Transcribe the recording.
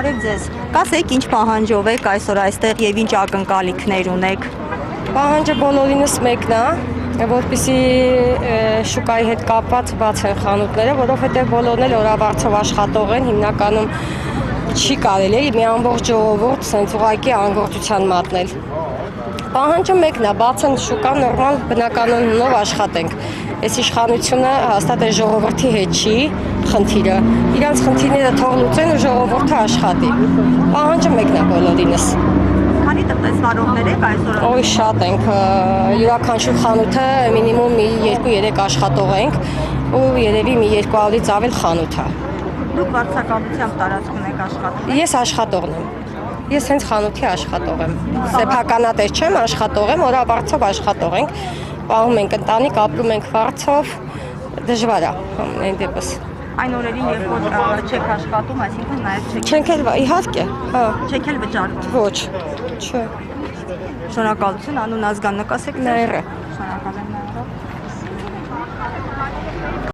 Բարև ձեզ։ Կասեք, ինչ պահանջով եք այսօր այստեղ եւ ինչ ակնկալիքներ ունեք։ Պահանջը բոլորինս մեկն է, որպեսզի շուկայի հետ կապված բացեն խանութները, որովհետև բոլորն էլ օրավարձով աշխատող են, հիմնականում չի կարելի մի ամբողջ ժողովուրդ սենց ուղղակի անգործության մատնել։ Պահանջը մեկն է, բացեն շուկան նորմալ բնականոնով աշխատենք։ Այս իշխանությունը հաստատ այս ժողովրդի հետ չի խնդիրը։ Իրանց խնդիրները թող լուծեն ու ժողովուրդը աշխատի։ Պահանջը մեկն է բոլորինս։ Քանի տնտեսվարողներ եք այսօր։ Ոյ շատ ենք, յուրաքանչյուր խանութը մինիմում 2-3 աշխատող ենք ու երևի մի 200-ից ավել խանութ է։ Դուք վարձակալությամբ տարածքում եք աշխատում։ Ես աշխատողն եմ։ Ես հենց խանութի աշխատող եմ։ Սեփականատեր չեմ, աշխատող եմ, օրավարձով աշխատող ենք։ Պահում ենք ընտանիք, ապրում ենք վարձով, դժվար է այն դեպս։ Այն օրերին, երբ որ չեք աշխատում, այսինքն նաև Չենք էլ իհարկե, հա։ չեք էլ վճարվում։ Ոչ, չէ։ Շնորհակալություն, անուն ազգան նկասեք։ Նաիրը։ Շնորհակալ եմ։